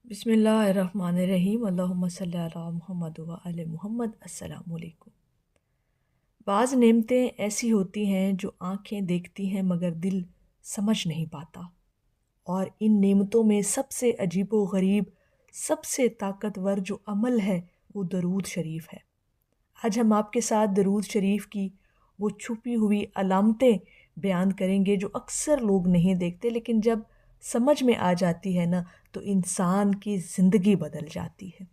بسم اللہ الرحمن الرحیم، اللہم صلی علی محمد و آل محمد۔ السلام علیکم۔ بعض نعمتیں ایسی ہوتی ہیں جو آنکھیں دیکھتی ہیں مگر دل سمجھ نہیں پاتا، اور ان نعمتوں میں سب سے عجیب و غریب، سب سے طاقتور جو عمل ہے وہ درود شریف ہے۔ آج ہم آپ کے ساتھ درود شریف کی وہ چھپی ہوئی علامتیں بیان کریں گے جو اکثر لوگ نہیں دیکھتے، لیکن جب سمجھ میں آ جاتی ہے نا تو انسان کی زندگی بدل جاتی ہے۔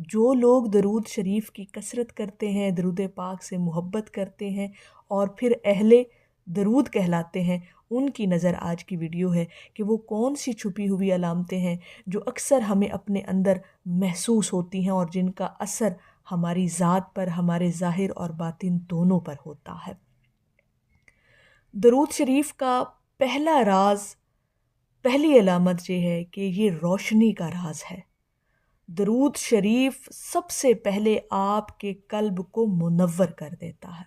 جو لوگ درود شریف کی کثرت کرتے ہیں، درود پاک سے محبت کرتے ہیں اور پھر اہل درود کہلاتے ہیں، ان کی نظر آج کی ویڈیو ہے کہ وہ کون سی چھپی ہوئی علامتیں ہیں جو اکثر ہمیں اپنے اندر محسوس ہوتی ہیں اور جن کا اثر ہماری ذات پر، ہمارے ظاہر اور باطن دونوں پر ہوتا ہے۔ درود شریف کا پہلا راز، پہلی علامت یہ ہے کہ یہ روشنی کا راز ہے۔ درود شریف سب سے پہلے آپ کے قلب کو منور کر دیتا ہے،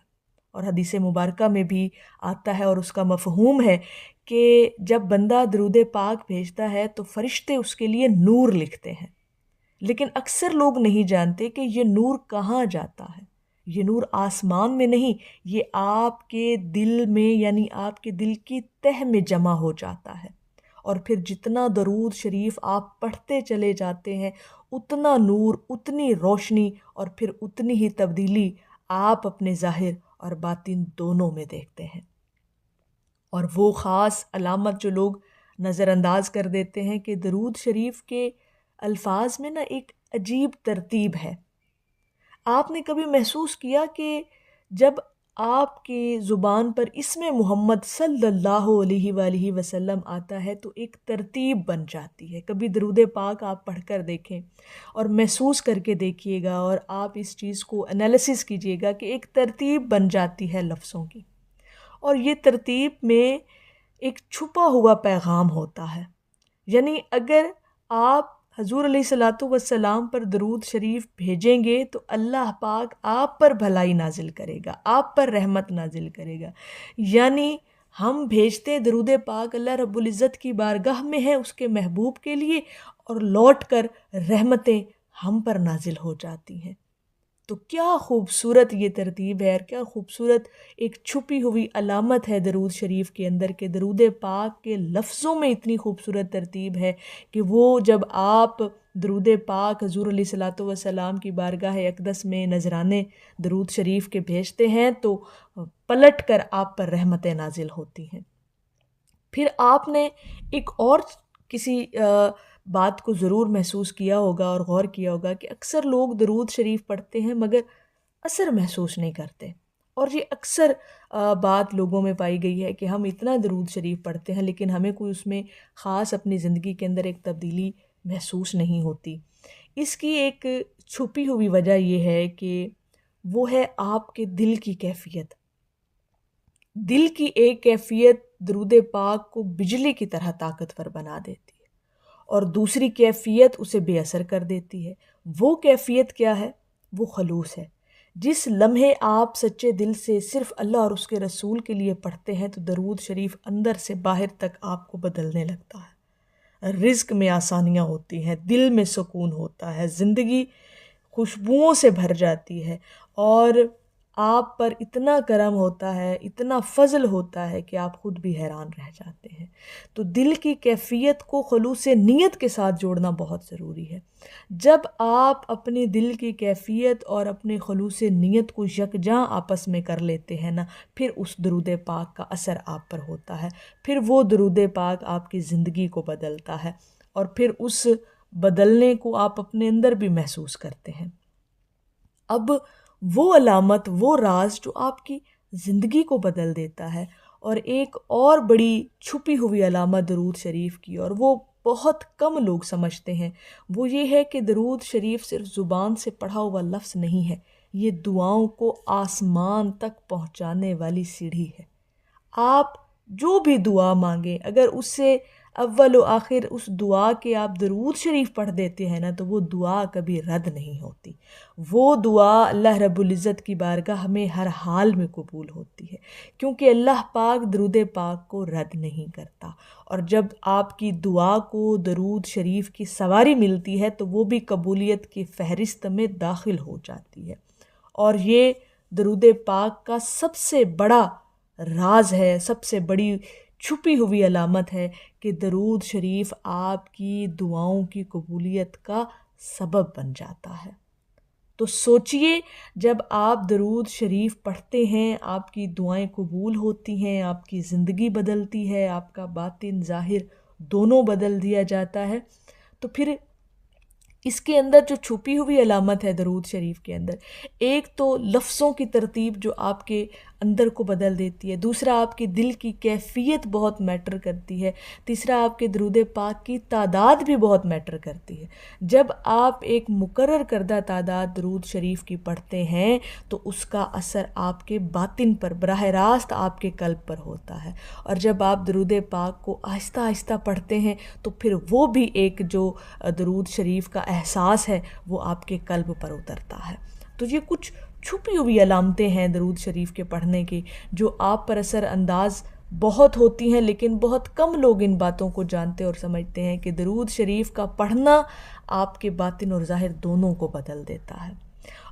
اور حدیث مبارکہ میں بھی آتا ہے اور اس کا مفہوم ہے کہ جب بندہ درود پاک بھیجتا ہے تو فرشتے اس کے لیے نور لکھتے ہیں، لیکن اکثر لوگ نہیں جانتے کہ یہ نور کہاں جاتا ہے۔ یہ نور آسمان میں نہیں، یہ آپ کے دل میں، یعنی آپ کے دل کی تہ میں جمع ہو جاتا ہے، اور پھر جتنا درود شریف آپ پڑھتے چلے جاتے ہیں اتنا نور، اتنی روشنی اور پھر اتنی ہی تبدیلی آپ اپنے ظاہر اور باطن دونوں میں دیکھتے ہیں۔ اور وہ خاص علامت جو لوگ نظر انداز کر دیتے ہیں کہ درود شریف کے الفاظ میں نا ایک عجیب ترتیب ہے۔ آپ نے کبھی محسوس کیا کہ جب آپ کی زبان پر اسم محمد صلی اللہ علیہ وآلہ وسلم آتا ہے تو ایک ترتیب بن جاتی ہے؟ کبھی درود پاک آپ پڑھ کر دیکھیں اور محسوس کر کے دیکھیے گا، اور آپ اس چیز کو انالیسس کیجیے گا کہ ایک ترتیب بن جاتی ہے لفظوں کی، اور یہ ترتیب میں ایک چھپا ہوا پیغام ہوتا ہے۔ یعنی اگر آپ حضور علیہ الصلاۃ والسلام پر درود شریف بھیجیں گے تو اللہ پاک آپ پر بھلائی نازل کرے گا، آپ پر رحمت نازل کرے گا۔ یعنی ہم بھیجتے درود پاک اللہ رب العزت کی بارگاہ میں ہے اس کے محبوب کے لیے، اور لوٹ کر رحمتیں ہم پر نازل ہو جاتی ہیں۔ تو کیا خوبصورت یہ ترتیب ہے، اور کیا خوبصورت ایک چھپی ہوئی علامت ہے درود شریف کے اندر کہ درود پاک کے لفظوں میں اتنی خوبصورت ترتیب ہے کہ وہ جب آپ درود پاک حضور علیہ الصلاۃ والسلام کی بارگاہ اقدس میں نذرانے درود شریف کے بھیجتے ہیں تو پلٹ کر آپ پر رحمتیں نازل ہوتی ہیں۔ پھر آپ نے ایک اور کسی بات کو ضرور محسوس کیا ہوگا اور غور کیا ہوگا کہ اکثر لوگ درود شریف پڑھتے ہیں مگر اثر محسوس نہیں کرتے، اور یہ اکثر بات لوگوں میں پائی گئی ہے کہ ہم اتنا درود شریف پڑھتے ہیں لیکن ہمیں کوئی اس میں خاص اپنی زندگی کے اندر ایک تبدیلی محسوس نہیں ہوتی۔ اس کی ایک چھپی ہوئی وجہ یہ ہے کہ وہ ہے آپ کے دل کی کیفیت۔ دل کی ایک کیفیت درود پاک کو بجلی کی طرح طاقتور بنا دیتی ہے، اور دوسری کیفیت اسے بے اثر کر دیتی ہے۔ وہ کیفیت کیا ہے؟ وہ خلوص ہے۔ جس لمحے آپ سچے دل سے صرف اللہ اور اس کے رسول کے لیے پڑھتے ہیں تو درود شریف اندر سے باہر تک آپ کو بدلنے لگتا ہے۔ رزق میں آسانیاں ہوتی ہیں، دل میں سکون ہوتا ہے، زندگی خوشبوؤں سے بھر جاتی ہے، اور آپ پر اتنا کرم ہوتا ہے، اتنا فضل ہوتا ہے کہ آپ خود بھی حیران رہ جاتے ہیں۔ تو دل کی کیفیت کو خلوص نیت کے ساتھ جوڑنا بہت ضروری ہے۔ جب آپ اپنے دل کی کیفیت اور اپنے خلوص نیت کو یکجاں آپس میں کر لیتے ہیں نا، پھر اس درود پاک کا اثر آپ پر ہوتا ہے، پھر وہ درود پاک آپ کی زندگی کو بدلتا ہے، اور پھر اس بدلنے کو آپ اپنے اندر بھی محسوس کرتے ہیں۔ اب وہ علامت، وہ راز جو آپ کی زندگی کو بدل دیتا ہے، اور ایک اور بڑی چھپی ہوئی علامت درود شریف کی، اور وہ بہت کم لوگ سمجھتے ہیں، وہ یہ ہے کہ درود شریف صرف زبان سے پڑھا ہوا لفظ نہیں ہے، یہ دعاؤں کو آسمان تک پہنچانے والی سیڑھی ہے۔ آپ جو بھی دعا مانگیں، اگر اس سے اول و آخر اس دعا کے آپ درود شریف پڑھ دیتے ہیں نا، تو وہ دعا کبھی رد نہیں ہوتی. وہ دعا اللہ رب العزت کی بارگاہ میں ہر حال میں قبول ہوتی ہے، کیونکہ اللہ پاک درود پاک کو رد نہیں کرتا. اور جب آپ کی دعا کو درود شریف کی سواری ملتی ہے تو وہ بھی قبولیت کی فہرست میں داخل ہو جاتی ہے. اور یہ درود پاک کا سب سے بڑا راز ہے، سب سے بڑی چھپی ہوئی علامت ہے کہ درود شریف آپ کی دعاؤں کی قبولیت کا سبب بن جاتا ہے. تو سوچئے، جب آپ درود شریف پڑھتے ہیں آپ کی دعائیں قبول ہوتی ہیں، آپ کی زندگی بدلتی ہے، آپ کا باطن ظاہر دونوں بدل دیا جاتا ہے. تو پھر اس کے اندر جو چھپی ہوئی علامت ہے درود شریف کے اندر، ایک تو لفظوں کی ترتیب جو آپ کے اندر کو بدل دیتی ہے، دوسرا آپ کی دل کی کیفیت بہت میٹر کرتی ہے، تیسرا آپ کے درود پاک کی تعداد بھی بہت میٹر کرتی ہے. جب آپ ایک مقرر کردہ تعداد درود شریف کی پڑھتے ہیں تو اس کا اثر آپ کے باطن پر براہ راست آپ کے قلب پر ہوتا ہے. اور جب آپ درود پاک کو آہستہ آہستہ پڑھتے ہیں تو پھر وہ بھی ایک جو درود شریف کا احساس ہے وہ آپ کے قلب پر اترتا ہے. تو یہ کچھ چھپی ہوئی علامتیں ہیں درود شریف کے پڑھنے کی، جو آپ پر اثر انداز بہت ہوتی ہیں، لیکن بہت کم لوگ ان باتوں کو جانتے اور سمجھتے ہیں کہ درود شریف کا پڑھنا آپ کے باطن اور ظاہر دونوں کو بدل دیتا ہے.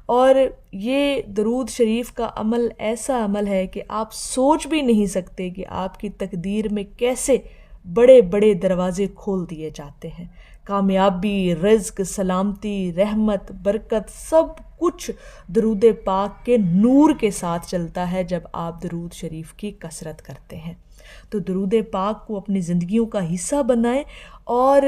اور یہ درود شریف کا عمل ایسا عمل ہے کہ آپ سوچ بھی نہیں سکتے کہ آپ کی تقدیر میں کیسے بڑے بڑے دروازے کھول دیے جاتے ہیں. کامیابی، رزق، سلامتی، رحمت، برکت، سب کچھ درود پاک کے نور کے ساتھ چلتا ہے جب آپ درود شریف کی کثرت کرتے ہیں. تو درود پاک کو اپنی زندگیوں کا حصہ بنائیں، اور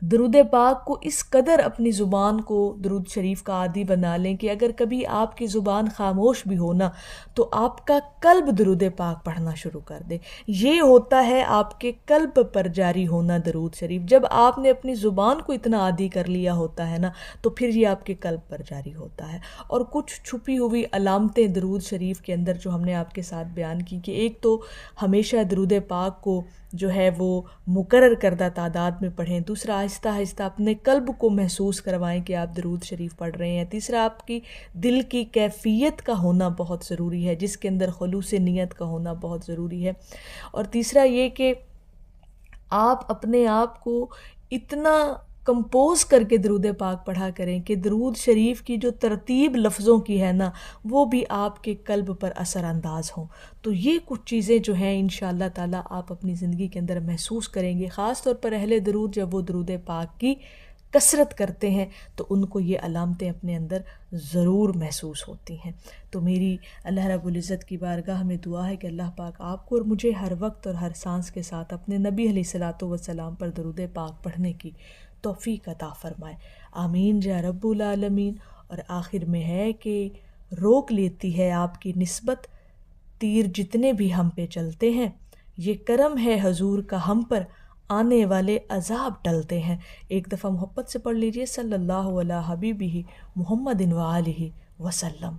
درود پاک کو اس قدر اپنی زبان کو درود شریف کا عادی بنا لیں کہ اگر کبھی آپ کی زبان خاموش بھی ہونا تو آپ کا قلب درود پاک پڑھنا شروع کر دے. یہ ہوتا ہے آپ کے قلب پر جاری ہونا درود شریف. جب آپ نے اپنی زبان کو اتنا عادی کر لیا ہوتا ہے نا تو پھر یہ آپ کے قلب پر جاری ہوتا ہے. اور کچھ چھپی ہوئی علامتیں درود شریف کے اندر جو ہم نے آپ کے ساتھ بیان کی، کہ ایک تو ہمیشہ درود پاک کو جو ہے وہ مقرر کردہ تعداد میں پڑھیں، دوسرا آہستہ آہستہ اپنے قلب کو محسوس کروائیں کہ آپ درود شریف پڑھ رہے ہیں، تیسرا آپ کی دل کی کیفیت کا ہونا بہت ضروری ہے جس کے اندر خلوص نیت کا ہونا بہت ضروری ہے، اور تیسرا یہ کہ آپ اپنے آپ کو اتنا کمپوز کر کے درود پاک پڑھا کریں کہ درود شریف کی جو ترتیب لفظوں کی ہے نا وہ بھی آپ کے قلب پر اثر انداز ہوں. تو یہ کچھ چیزیں جو ہیں انشاءاللہ تعالیٰ آپ اپنی زندگی کے اندر محسوس کریں گے. خاص طور پر اہل درود جب وہ درود پاک کی کثرت کرتے ہیں تو ان کو یہ علامتیں اپنے اندر ضرور محسوس ہوتی ہیں. تو میری اللہ رب العزت کی بارگاہ میں دعا ہے کہ اللہ پاک آپ کو اور مجھے ہر وقت اور ہر سانس کے ساتھ اپنے نبی علیہ الصلوۃ والسلام پر درود پاک پڑھنے کی توفیق عطا فرمائے. آمین یا رب العالمین. اور آخر میں ہے کہ روک لیتی ہے آپ کی نسبت تیر جتنے بھی ہم پہ چلتے ہیں، یہ کرم ہے حضور کا ہم پر، آنے والے عذاب ٹلتے ہیں. ایک دفعہ محبت سے پڑھ لیجئے، صلی اللہ علیہ حبیبہ محمد و آلہ وسلم.